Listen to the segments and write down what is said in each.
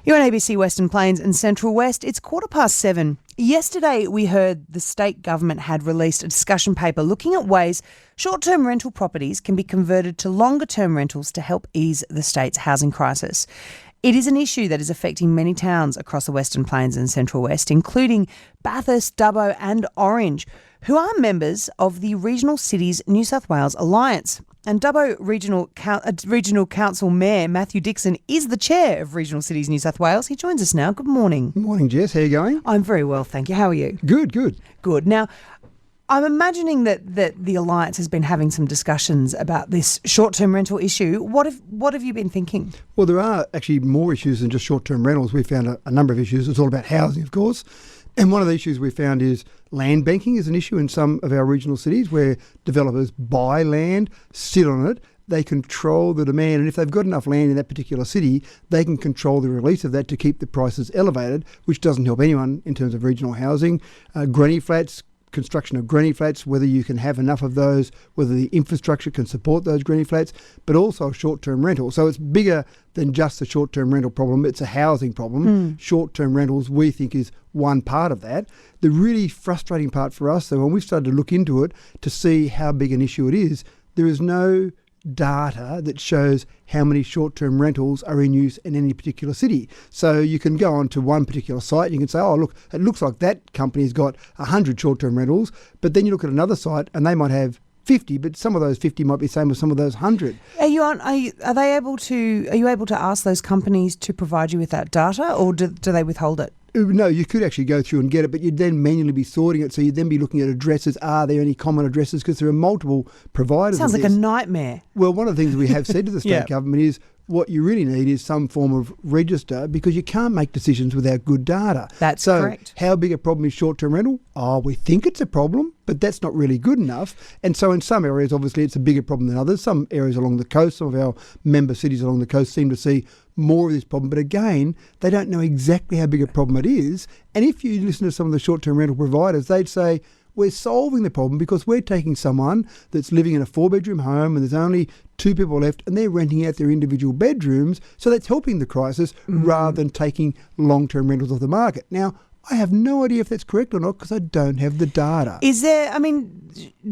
You're on ABC Western Plains and Central West. It's 7:15. Yesterday, we heard the state government had released a discussion paper looking at ways short-term rental properties can be converted to longer-term rentals to help ease the state's housing crisis. It is an issue that is affecting many towns across the Western Plains and Central West, including Bathurst, Dubbo and Orange, who are members of the Regional Cities New South Wales Alliance. And Dubbo Regional Council Mayor Matthew Dixon is the chair of Regional Cities New South Wales. He joins us now. Good morning. Good morning, Jess. How are you going? I'm very well, thank you. How are you? Good. Good. Now, I'm imagining that the Alliance has been having some discussions about this short-term rental issue. What have you been thinking? Well, there are actually more issues than just short-term rentals. We found a number of issues. It's all about housing, of course. And one of the issues we found is land banking is an issue in some of our regional cities where developers buy land, sit on it, they control the demand, and if they've got enough land in that particular city, they can control the release of that to keep the prices elevated, which doesn't help anyone in terms of regional housing. Granny flats, construction of granny flats, whether you can have enough of those, whether the infrastructure can support those granny flats, but also short-term rental. So it's bigger than just the short-term rental problem. It's a housing problem. Short-term rentals, we think, is one part of that. The really frustrating part for us, though, when we started to look into it to see how big an issue it is, there is no data that shows how many short-term rentals are in use in any particular city. So you can go on to one particular site and you can say, oh, look, it looks like that company's got 100 short-term rentals, but then you look at another site and they might have 50, but some of those 50 might be the same as some of those 100. Are you able to ask those companies to provide you with that data, or do they withhold it? No, you could actually go through and get it, but you'd then manually be sorting it. So you'd then be looking at addresses. Are there any common addresses? Because there are multiple providers. Sounds like a nightmare. Well, one of the things we have said to the state government is what you really need is some form of register, because you can't make decisions without good data. That's correct. How big a problem is short-term rental? Oh, we think it's a problem, but that's not really good enough. And so in some areas, obviously, it's a bigger problem than others. Some areas along the coast, some of our member cities along the coast seem to see more of this problem. But again, they don't know exactly how big a problem it is. And if you listen to some of the short-term rental providers, they'd say, we're solving the problem because we're taking someone that's living in a 4-bedroom home and there's only 2 people left and they're renting out their individual bedrooms. So that's helping the crisis rather than taking long-term rentals off the market. Now, I have no idea if that's correct or not because I don't have the data.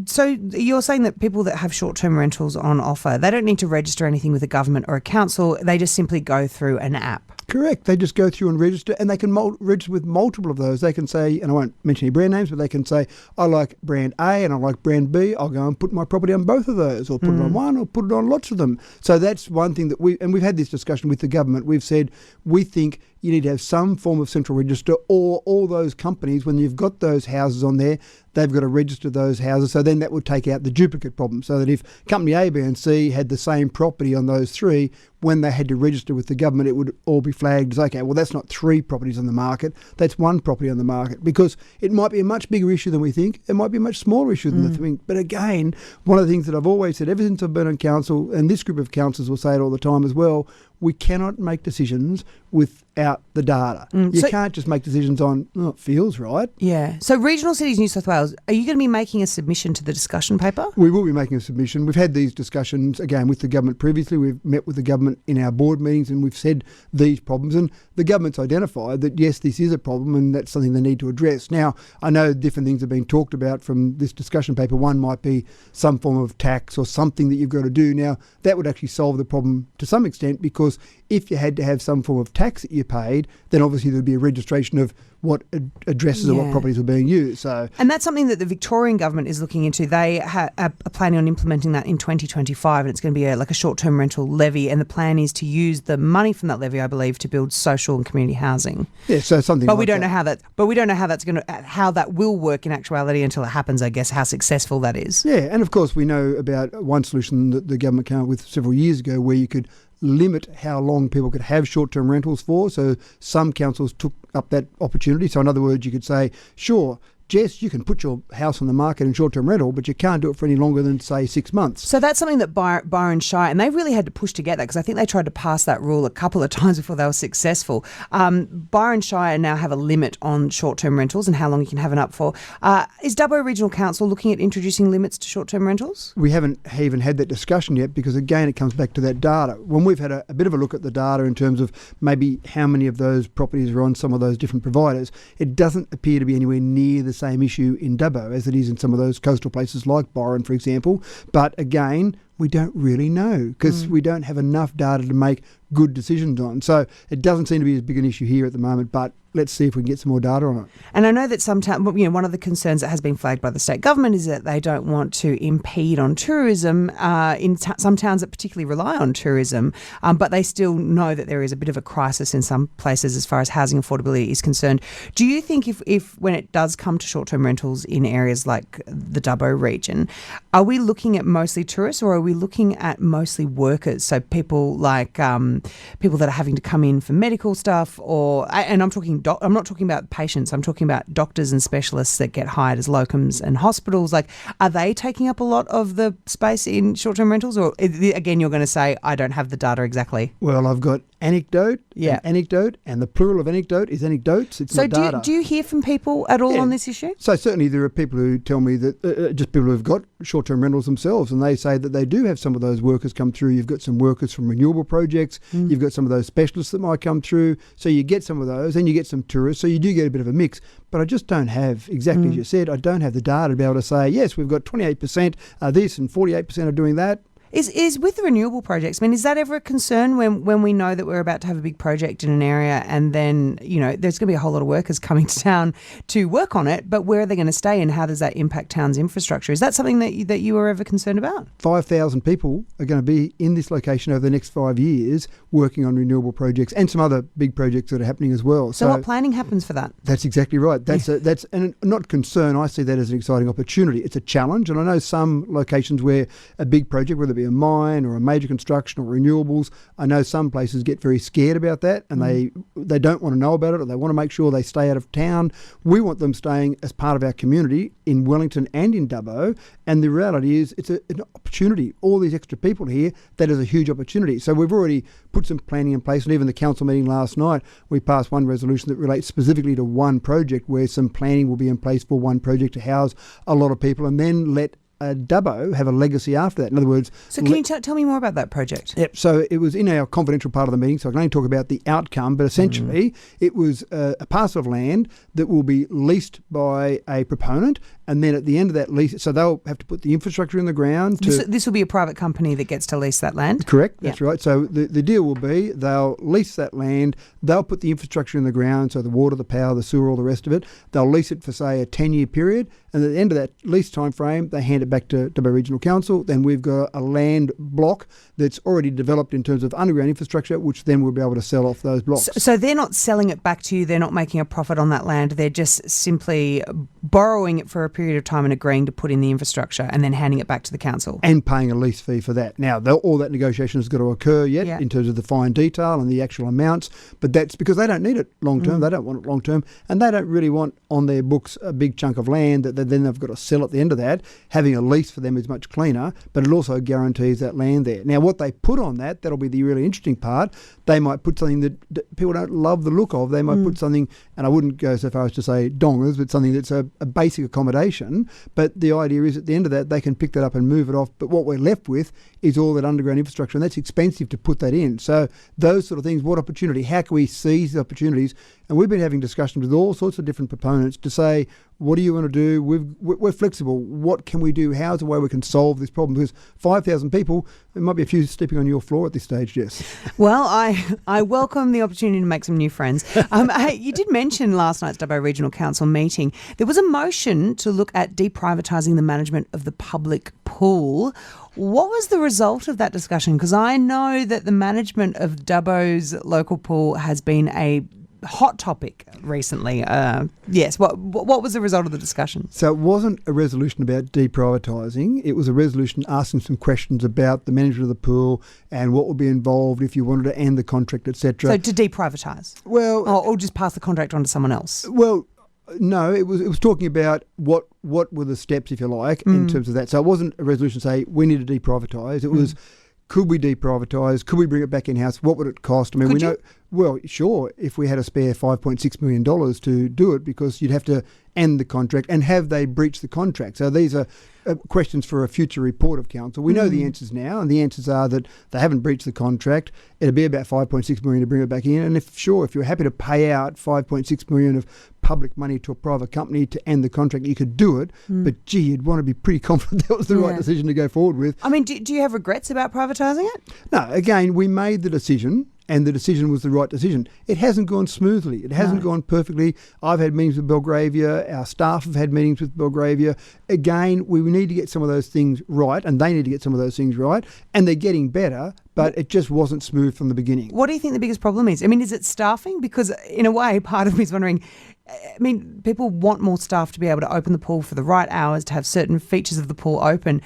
So you're saying that people that have short-term rentals on offer, they don't need to register anything with a government or a council, they just simply go through an app? Correct. They just go through and register, and they can register with multiple of those. They can say, and I won't mention any brand names, but they can say, I like brand A and I like brand B. I'll go and put my property on both of those, or put it on one, or put it on lots of them. So that's one thing that we've had this discussion with the government. We've said, we think you need to have some form of central register, or all those companies, when you've got those houses on there, they've got to register those houses. So then that would take out the duplicate problem. So that if company A, B and C had the same property on those 3, when they had to register with the government, it would all be flagged as, okay, well, that's not 3 properties on the market. That's 1 property on the market, because it might be a much bigger issue than we think. It might be a much smaller issue than we think. But again, one of the things that I've always said ever since I've been on council, and this group of councillors will say it all the time as well, we cannot make decisions without the data. You can't just make decisions on, oh, it feels right. Yeah. So Regional Cities New South Wales, are you going to be making a submission to the discussion paper? We will be making a submission. We've had these discussions, again, with the government previously. We've met with the government in our board meetings and we've said these problems. And the government's identified that, yes, this is a problem and that's something they need to address. Now, I know different things have been talked about from this discussion paper. One might be some form of tax or something that you've got to do. Now, that would actually solve the problem to some extent, because if you had to have some form of tax that you paid, then obviously there'd be a registration of what addresses or what properties were being used. And that's something that the Victorian government is looking into. They are planning on implementing that in 2025, and it's going to be like a short-term rental levy, and the plan is to use the money from that levy, I believe, to build social and community housing. Yeah, so something. But like we don't know how that. But we don't know how how that will work in actuality until it happens. I guess how successful that is. Yeah, and of course we know about one solution that the government came up with several years ago, where you could limit how long people could have short-term rentals for. So some councils took up that opportunity. So in other words, you could say, sure, Jess, you can put your house on the market in short-term rental, but you can't do it for any longer than, say, 6 months. So that's something that Byron Shire, and they really had to push to get that, because I think they tried to pass that rule a couple of times before they were successful. Byron Shire now have a limit on short-term rentals and how long you can have it up for. Is Dubbo Regional Council looking at introducing limits to short-term rentals? We haven't even had that discussion yet, because, again, it comes back to that data. When we've had a bit of a look at the data in terms of maybe how many of those properties are on some of those different providers, it doesn't appear to be anywhere near the same issue in Dubbo as it is in some of those coastal places like Byron, for example. But again, we don't really know, because we don't have enough data to make good decisions on. So it doesn't seem to be as big an issue here at the moment, but let's see if we can get some more data on it. And I know that sometimes, one of the concerns that has been flagged by the state government is that they don't want to impede on tourism in some towns that particularly rely on tourism, but they still know that there is a bit of a crisis in some places as far as housing affordability is concerned. Do you think if when it does come to short-term rentals in areas like the Dubbo region, are we looking at mostly tourists, or are we looking at mostly workers? So people like people that are having to come in for medical stuff, and I'm not talking about patients, I'm talking about doctors and specialists that get hired as locums and hospitals. Like, are they taking up a lot of the space in short-term rentals? Or again, you're going to say, I don't have the data exactly. Well, I've got anecdote, and the plural of anecdote is anecdotes. It's not data. So do you hear from people at all on this issue? So certainly there are people who tell me that, just people who've got short-term rentals themselves, and they say that they do have some of those workers come through. You've got some workers from renewable projects, you've got some of those specialists that might come through, so you get some of those, and you get some tourists, so you do get a bit of a mix. But I just don't have, exactly as you said, I don't have the data to be able to say, yes, we've got 28% are this and 48% are doing that. Is with the renewable projects, is that ever a concern when we know that we're about to have a big project in an area, and then, there's going to be a whole lot of workers coming to town to work on it, but where are they going to stay, and how does that impact town's infrastructure? Is that something that you were ever concerned about? 5,000 people are going to be in this location over the next 5 years working on renewable projects and some other big projects that are happening as well. So what planning happens for that? That's exactly right. That's and not concern. I see that as an exciting opportunity. It's a challenge, and I know some locations where a big project, whether it be a mine or a major construction or renewables, I know some places get very scared about that, and they don't want to know about it, or they want to make sure they stay out of town. We want them staying as part of our community in Wellington and in Dubbo, and the reality is it's an opportunity. All these extra people here, that is a huge opportunity. So we've already put some planning in place, and even the council meeting last night, we passed one resolution that relates specifically to one project, where some planning will be in place for one project to house a lot of people, and then let Dubbo have a legacy after that. In other words... So can you tell me more about that project? Yep. So it was in our confidential part of the meeting, so I can only talk about the outcome, but essentially it was a parcel of land that will be leased by a proponent, and then at the end of that lease, so they'll have to put the infrastructure in the ground. This will be a private company that gets to lease that land? Correct, that's right. So the deal will be they'll lease that land, they'll put the infrastructure in the ground, so the water, the power, the sewer, all the rest of it. They'll lease it for, say, a 10-year period, and at the end of that lease time frame, they hand it back to Dubbo Regional Council. Then we've got a land block that's already developed in terms of underground infrastructure, which then we'll be able to sell off those blocks. So they're not selling it back to you, they're not making a profit on that land, they're just simply borrowing it for a period of time and agreeing to put in the infrastructure and then handing it back to the council. And paying a lease fee for that. Now, all that negotiation has got to occur yet in terms of the fine detail and the actual amounts, but that's because they don't need it long term, they don't want it long term, and they don't really want on their books a big chunk of land that then they've got to sell at the end of that. Having a lease for them is much cleaner, but it also guarantees that land there. Now, what they put on that'll be the really interesting part. They might put something that people don't love the look of. They might put something, and I wouldn't go so far as to say dongers, but something that's a basic accommodation. But the idea is at the end of that, they can pick that up and move it off. But what we're left with is all that underground infrastructure, and that's expensive to put that in. So those sort of things, what opportunity? How can we seize the opportunities? And we've been having discussions with all sorts of different proponents to say, what do you want to do? We're flexible. What can we do? How's the way we can solve this problem? Because 5,000 people, there might be a few stepping on your floor at this stage, Jess. Well, I welcome the opportunity to make some new friends. Hey, you did mention last night's Dubbo Regional Council meeting. There was a motion to look at deprivatising the management of the public pool. What was the result of that discussion? Because I know that the management of Dubbo's local pool has been a hot topic recently. Yes. What was the result of the discussion? So it wasn't a resolution about deprivatising. It was a resolution asking some questions about the management of the pool and what would be involved if you wanted to end the contract, etc. So to deprivatise? Well... Or just pass the contract on to someone else? Well... No, it was talking about what were the steps, if you like, in terms of that. So it wasn't a resolution to say we need to deprivatise. It was, could we deprivatise? Could we bring it back in-house? What would it cost? I mean, Could you? Well, sure, if we had a spare $5.6 million to do it, because you'd have to end the contract, and have they breached the contract? So these are questions for a future report of council. We know the answers now, and the answers are that they haven't breached the contract. It'd be about $5.6 million to bring it back in, and if you're happy to pay out $5.6 million of public money to a private company to end the contract, you could do it. But gee, you'd want to be pretty confident that was the right decision to go forward with. I mean, do you have regrets about privatising it? No, again, we made the decision, and the decision was the right decision. It hasn't gone smoothly. It hasn't gone perfectly. I've had meetings with Belgravia. Our staff have had meetings with Belgravia. Again, we need to get some of those things right, and they need to get some of those things right, and they're getting better, but it just wasn't smooth from the beginning. What do you think the biggest problem is? I mean, is it staffing? Because in a way, part of me is wondering, I mean, people want more staff to be able to open the pool for the right hours, to have certain features of the pool open.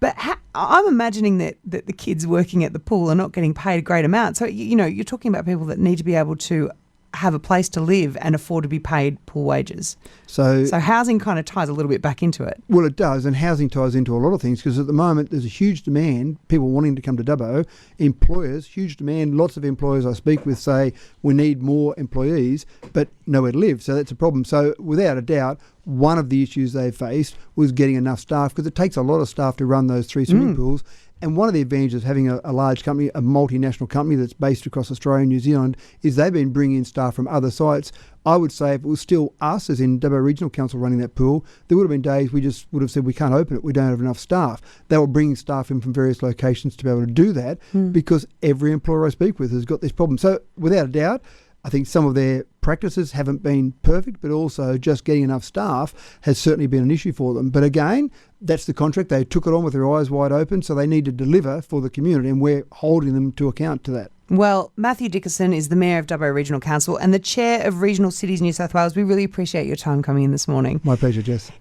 But I'm imagining that the kids working at the pool are not getting paid a great amount. So, you're talking about people that need to be able to have a place to live and afford to be paid pool wages. So housing kind of ties a little bit back into it. Well, it does, and housing ties into a lot of things, because at the moment there's a huge demand, people wanting to come to Dubbo, employers, huge demand. Lots of employers I speak with say we need more employees, but nowhere to live. So that's a problem. So without a doubt, one of the issues they faced was getting enough staff, because it takes a lot of staff to run those 3 swimming pools. And one of the advantages of having a large company, a multinational company that's based across Australia and New Zealand, is they've been bringing in staff from other sites. I would say if it was still us, as in Dubbo Regional Council, running that pool, there would have been days we just would have said we can't open it, we don't have enough staff. They were bringing staff in from various locations to be able to do that, because every employer I speak with has got this problem. So without a doubt, I think some of their practices haven't been perfect, but also just getting enough staff has certainly been an issue for them. But again, that's the contract. They took it on with their eyes wide open, so they need to deliver for the community, and we're holding them to account to that. Well, Matthew Dickerson is the Mayor of Dubbo Regional Council and the Chair of Regional Cities New South Wales. We really appreciate your time coming in this morning. My pleasure, Jess.